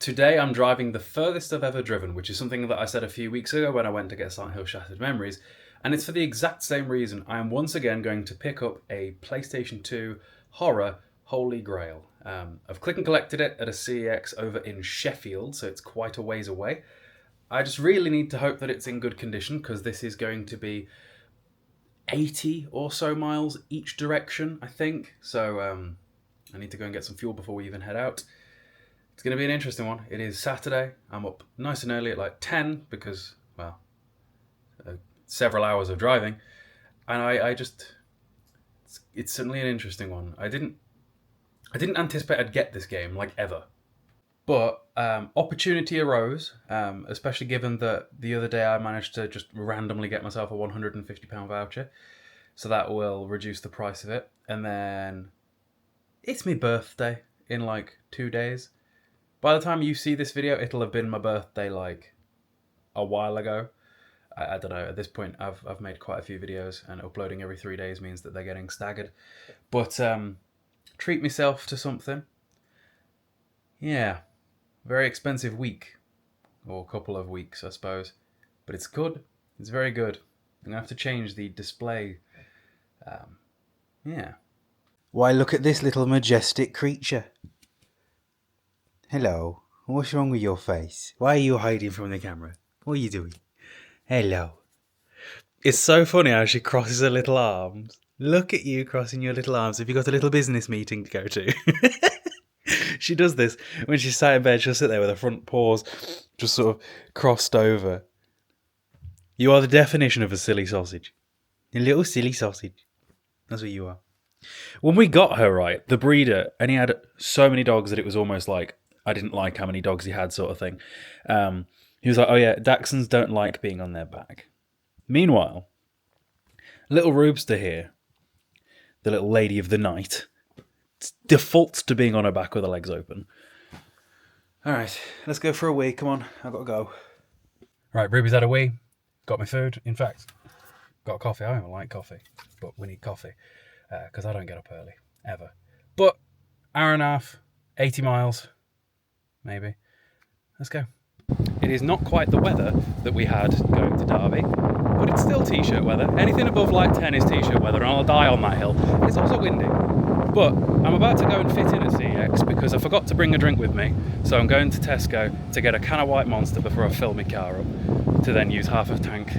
Today I'm driving the furthest I've ever driven, which is something that I said a few weeks ago when I went to get Silent Hill Shattered Memories, and it's for the exact same reason. I am once again going to pick up a PlayStation 2 horror Holy Grail. I've click and collected it at a CEX over in Sheffield, so it's quite a ways away. I just really need to hope that it's in good condition, because this is going to be 80 or so miles each direction, I think. So I need to go and get some fuel before we even head out. It's going to be an interesting one. It is Saturday. I'm up nice and early at like 10 because, well, several hours of driving. And I just, it's certainly an interesting one. I didn't anticipate I'd get this game, like, ever. But opportunity arose, especially given that the other day I managed to just randomly get myself a £150 voucher. So that will reduce the price of it. And then it's my birthday in like 2 days. By the time you see this video, it'll have been my birthday like a while ago. I don't know, at this point I've made quite a few videos, and uploading every 3 days means that they're getting staggered. But treat myself to something. Yeah, very expensive week, or couple of weeks I suppose. But it's good, it's very good. I'm going to have to change the display. Yeah. Why, look at this little majestic creature. Hello. What's wrong with your face? Why are you hiding from the camera? What are you doing? Hello. It's so funny how she crosses her little arms. Look at you crossing your little arms. Have you got a little business meeting to go to? She does this when she's sat in bed. She'll sit there with her front paws just sort of crossed over. You are the definition of a silly sausage. A little silly sausage. That's what you are. When we got her, right, the breeder, and he had so many dogs that it was almost like I didn't like how many dogs he had, sort of thing. He was like, oh yeah, Dachshunds don't like being on their back. Meanwhile, little Rubester here, the little lady of the night, defaults to being on her back with her legs open. All right, let's go for a wee. Come on, I've got to go. Right, Ruby's had a wee, got my food. In fact, got coffee. I don't even like coffee, but we need coffee because I don't get up early, ever. But hour and a half, 80 miles, maybe. Let's go. It is not quite the weather that we had going to Derby, but it's still t-shirt weather. Anything above like 10 is t-shirt weather, and I'll die on that hill. It's also windy. But I'm about to go and fit in at CEX because I forgot to bring a drink with me, so I'm going to Tesco to get a can of White Monster before I fill my car up, to then use half a tank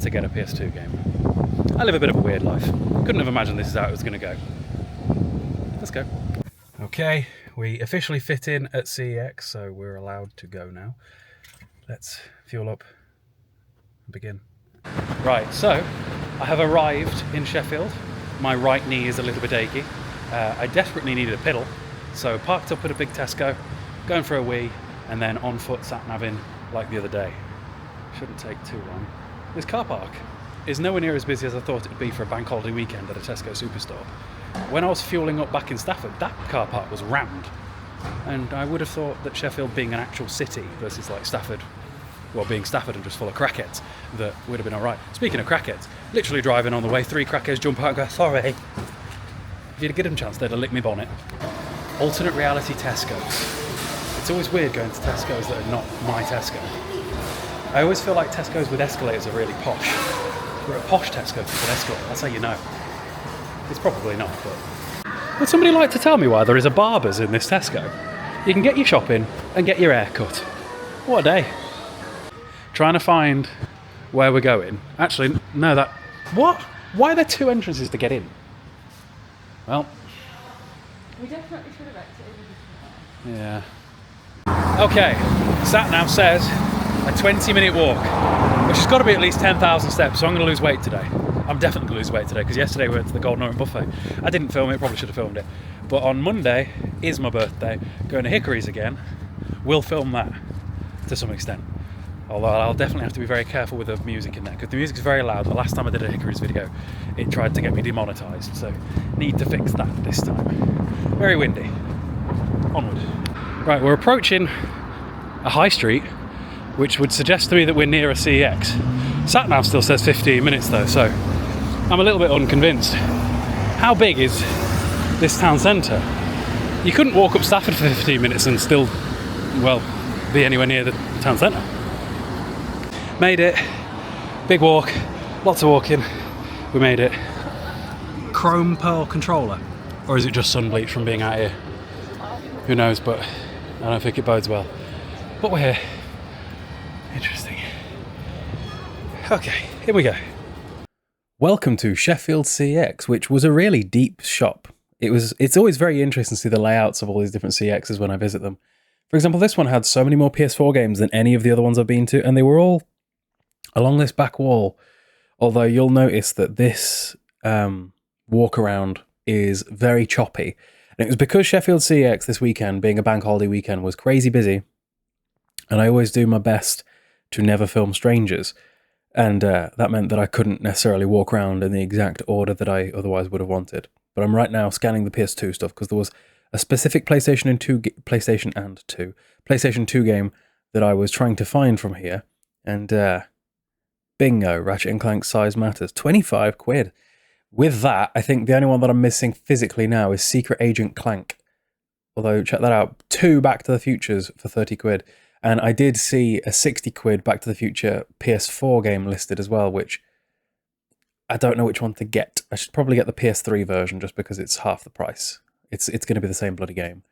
to get a PS2 game. I live a bit of a weird life. Couldn't have imagined this is how it was going to go. Let's go. Okay, we officially fit in at CEX, so we're allowed to go now. Let's fuel up and begin. Right, so I have arrived in Sheffield. My right knee is a little bit achy. I desperately needed a piddle, so parked up at a big Tesco, going for a wee, and then on foot sat-naving like the other day. Shouldn't take too long. This car park is nowhere near as busy as I thought it would be for a bank holiday weekend at a Tesco superstore. When I was fueling up back in Stafford, that car park was rammed. And I would have thought that Sheffield being an actual city versus like Stafford, well, being Stafford and just full of crackheads, that would have been alright. Speaking of crackheads, literally driving on the way, 3 crackheads jump out and go, sorry. If you'd give them a chance, they'd have licked me bonnet. Alternate reality Tesco's. It's always weird going to Tesco's that are not my Tesco. I always feel like Tesco's with escalators are really posh. We're a posh Tesco with an escalator, that's how you know. It's probably not, but... Would somebody like to tell me why there is a Barber's in this Tesco? You can get your shopping and get your hair cut. What a day. Trying to find where we're going. Actually, no, that... What? Why are there 2 entrances to get in? Well... We definitely should have exited. Yeah. Okay, sat-nav says a 20-minute walk, which has got to be at least 10,000 steps, so I'm going to lose weight today. I'm definitely going to lose weight today, because yesterday we went to the Golden Orange Buffet. I didn't film it, probably should have filmed it. But on Monday is my birthday, going to Hickory's again. We'll film that to some extent. Although I'll definitely have to be very careful with the music in there, because the music's very loud. The last time I did a Hickory's video, it tried to get me demonetised, so need to fix that this time. Very windy. Onward. Right, we're approaching a high street, which would suggest to me that we're near a CEX. Sat-nav still says 15 minutes though, so I'm a little bit unconvinced. How big is this town centre? You couldn't walk up Stafford for 15 minutes and still, well, be anywhere near the town centre. Made it. Big walk. Lots of walking. We made it. Chrome pearl controller. Or is it just sun bleach from being out here? Who knows, but I don't think it bodes well. But we're here. Interesting. Okay, here we go. Welcome to Sheffield CEX, which was a really deep shop. It's always very interesting to see the layouts of all these different CEXs when I visit them. For example, this one had so many more PS4 games than any of the other ones I've been to, and they were all along this back wall. Although you'll notice that this walk around is very choppy. And it was because Sheffield CEX this weekend, being a bank holiday weekend, was crazy busy. And I always do my best to never film strangers. And that meant that I couldn't necessarily walk around in the exact order that I otherwise would have wanted. But I'm right now scanning the PS2 stuff because there was a specific PlayStation 2 game that I was trying to find from here. And bingo, Ratchet & Clank Size Matters. 25 quid. With that, I think the only one that I'm missing physically now is Secret Agent Clank. Although, check that out. 2 Back to the Futures for 30 quid. And I did see a 60 quid Back to the Future PS4 game listed as well, which I don't know which one to get. I should probably get the PS3 version just because it's half the price. It's going to be the same bloody game.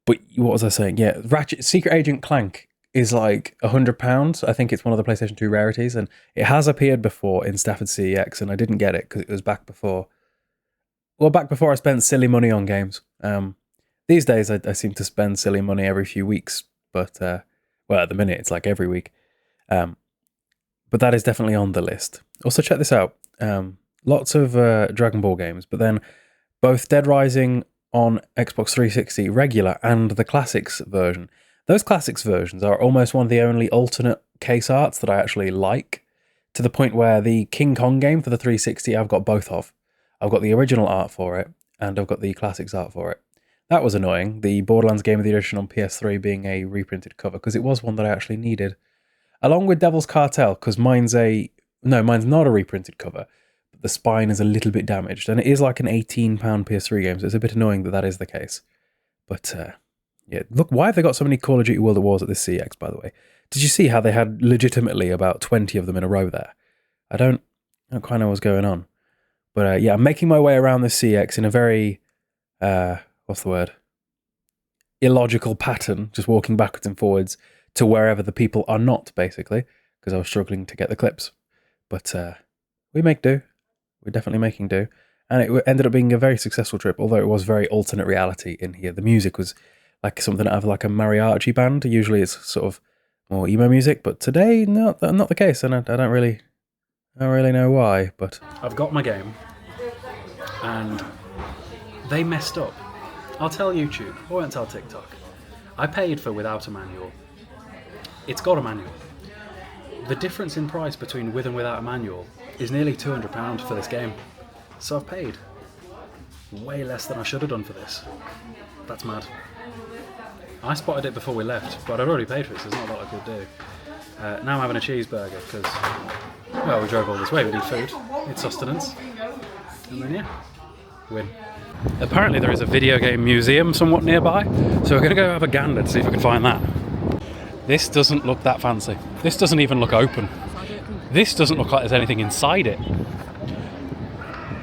But what was I saying? Yeah, Secret Agent Clank is like £100. I think it's one of the PlayStation 2 rarities, and it has appeared before in Stafford CEX, and I didn't get it because it was back before. Well, back before I spent silly money on games. These days, I seem to spend silly money every few weeks, but well, at the minute it's like every week. But that is definitely on the list. Also, check this out. Lots of Dragon Ball games, but then both Dead Rising on Xbox 360 regular and the Classics version. Those Classics versions are almost one of the only alternate case arts that I actually like, to the point where the King Kong game for the 360 I've got both of. I've got the original art for it, and I've got the Classics art for it. That was annoying, the Borderlands Game of the Edition on PS3 being a reprinted cover, because it was one that I actually needed. Along with Devil's Cartel, because mine's not a reprinted cover, but the spine is a little bit damaged, and it is like an £18 PS3 game, so it's a bit annoying that is the case. But yeah, look, why have they got so many Call of Duty World at Wars at this CEX, by the way? Did you see how they had legitimately about 20 of them in a row there? I don't quite know what's going on. But yeah, I'm making my way around this CEX in a very, what's the word? Illogical pattern, just walking backwards and forwards to wherever the people are not, basically, because I was struggling to get the clips. But we make do. We're definitely making do. And it ended up being a very successful trip, although it was very alternate reality in here. The music was like something out of like a mariachi band. Usually it's sort of more emo music, but today, not the case, and I don't really know why, but I've got my game, and they messed up. I'll tell YouTube, I won't tell TikTok. I paid for without a manual. It's got a manual. The difference in price between with and without a manual is nearly £200 for this game. So I've paid way less than I should have done for this. That's mad. I spotted it before we left, but I'd already paid for it, so there's not a lot I could do. Now I'm having a cheeseburger because, well, we drove all this way, we need food, need sustenance, and then yeah, win. Apparently there is a video game museum somewhat nearby, so we're going to go have a gander to see if we can find that. This doesn't look that fancy. This doesn't even look open. This doesn't look like there's anything inside it.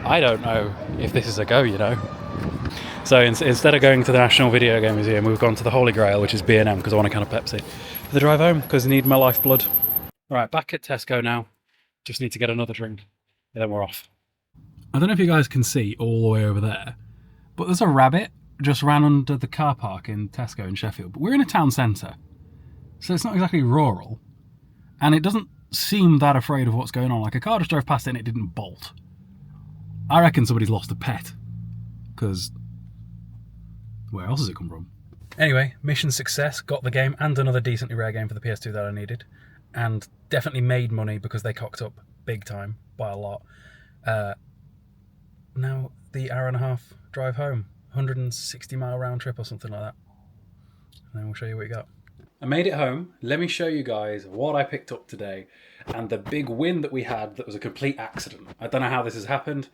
I don't know if this is a go, you know. So instead of going to the National Video Game Museum, we've gone to the Holy Grail, which is B&M, because I want a can of Pepsi for the drive home, because I need my lifeblood. Alright, back at Tesco now. Just need to get another drink, and then we're off. I don't know if you guys can see all the way over there, but there's a rabbit just ran under the car park in Tesco in Sheffield. But we're in a town centre, so it's not exactly rural, and it doesn't seem that afraid of what's going on. Like, a car just drove past it and it didn't bolt. I reckon somebody's lost a pet, because where else has it come from? Anyway, mission success, got the game and another decently rare game for the PS2 that I needed, and definitely made money because they cocked up big time by a lot. Now the hour and a half drive home, 160-mile round trip or something like that, and then we'll show you what we got. I made it home. Let me show you guys what I picked up today and the big win that we had that was a complete accident. I don't know how this has happened,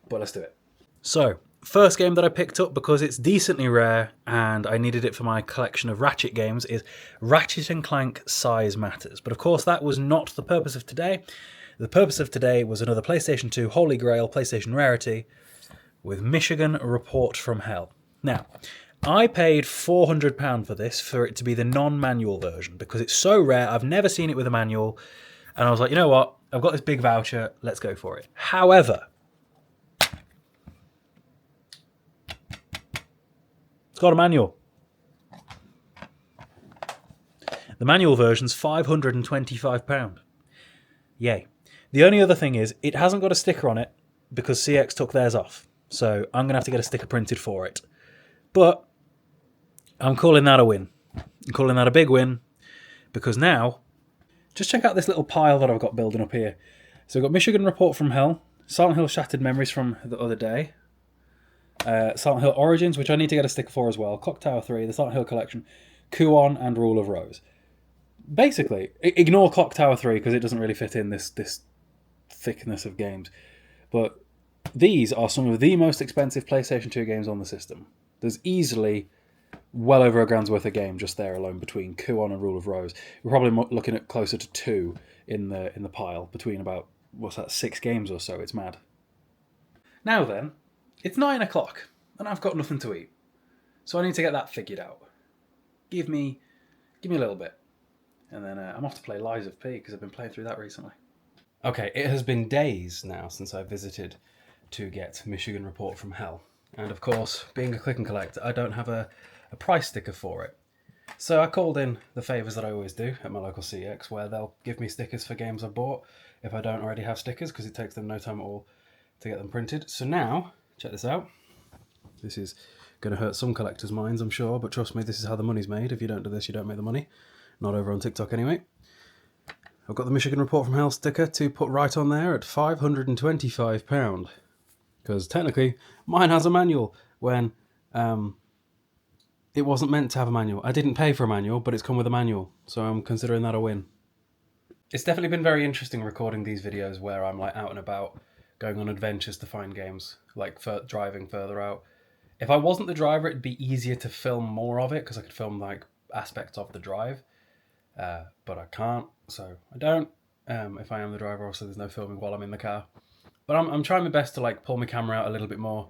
but let's do it. So, first game that I picked up because it's decently rare and I needed it for my collection of Ratchet games is Ratchet and Clank Size Matters. But of course that was not the purpose of today. The purpose of today was another PlayStation 2 Holy Grail PlayStation Rarity with Michigan Report from Hell. Now, I paid £400 for this for it to be the non-manual version because it's so rare. I've never seen it with a manual. And I was like, you know what? I've got this big voucher. Let's go for it. However, it's got a manual. The manual version's £525. Yay. The only other thing is, it hasn't got a sticker on it because CEX took theirs off. So I'm going to have to get a sticker printed for it. But I'm calling that a win. I'm calling that a big win because now, just check out this little pile that I've got building up here. So I've got Michigan Report from Hell, Silent Hill Shattered Memories from the other day, Silent Hill Origins, which I need to get a sticker for as well, Clock Tower 3, the Silent Hill Collection, Kuon, and Rule of Rose. Basically, ignore Clock Tower 3 because it doesn't really fit in this thickness of games. But these are some of the most expensive PlayStation 2 games on the system. There's easily well over a grand's worth of game just there alone between Kuon and Rule of Rose. We're probably looking at closer to 2 in the pile between about, 6 games or so. It's mad. Now then, it's 9 o'clock and I've got nothing to eat. So I need to get that figured out. Give me a little bit. And then I'm off to play Lies of P because I've been playing through that recently. Okay, it has been days now since I visited to get Michigan Report from Hell. And of course, being a click and collect, I don't have a price sticker for it. So I called in the favours that I always do at my local CEX, where they'll give me stickers for games I've bought if I don't already have stickers, because it takes them no time at all to get them printed. So now, check this out. This is going to hurt some collectors' minds, I'm sure, but trust me, this is how the money's made. If you don't do this, you don't make the money. Not over on TikTok anyway. I've got the Michigan Report from Hell sticker to put right on there at £525. Because technically, mine has a manual when it wasn't meant to have a manual. I didn't pay for a manual, but it's come with a manual. So I'm considering that a win. It's definitely been very interesting recording these videos where I'm like out and about, going on adventures to find games, like driving further out. If I wasn't the driver, it'd be easier to film more of it because I could film like aspects of the drive. But I can't, so I don't. If I am the driver, also there's no filming while I'm in the car. But I'm trying my best to like pull my camera out a little bit more,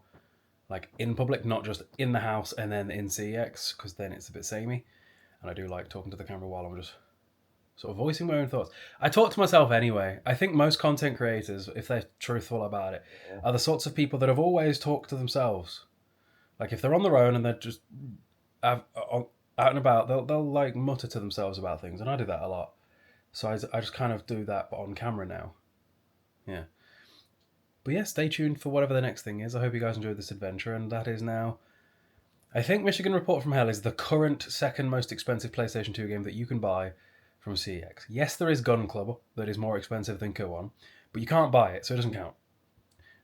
like in public, not just in the house and then in CEX, because then it's a bit samey. And I do like talking to the camera while I'm just sort of voicing my own thoughts. I talk to myself anyway. I think most content creators, if they're truthful about it, are the sorts of people that have always talked to themselves. Like if they're on their own and they're just out and about, they'll like mutter to themselves about things, and I do that a lot. So I just kind of do that on camera now. Yeah. But yeah, stay tuned for whatever the next thing is. I hope you guys enjoyed this adventure, and that is now... I think Michigan Report from Hell is the current second most expensive PlayStation 2 game that you can buy from CEX. Yes, there is Gun Club that is more expensive than Kuon, but you can't buy it, so it doesn't count.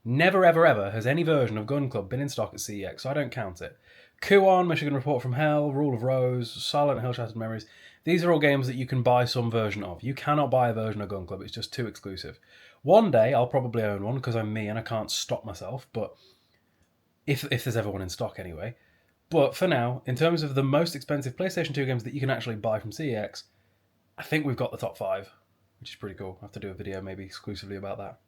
Never, ever, ever has any version of Gun Club been in stock at CEX, so I don't count it. Kuon, Michigan Report from Hell, Rule of Rose, Silent Hill Shattered Memories, these are all games that you can buy some version of. You cannot buy a version of Gun Club, it's just too exclusive. One day I'll probably own one because I'm me and I can't stop myself, but if there's ever one in stock anyway. But for now, in terms of the most expensive PlayStation 2 games that you can actually buy from CEX, I think we've got the top 5, which is pretty cool. I'll have to do a video maybe exclusively about that.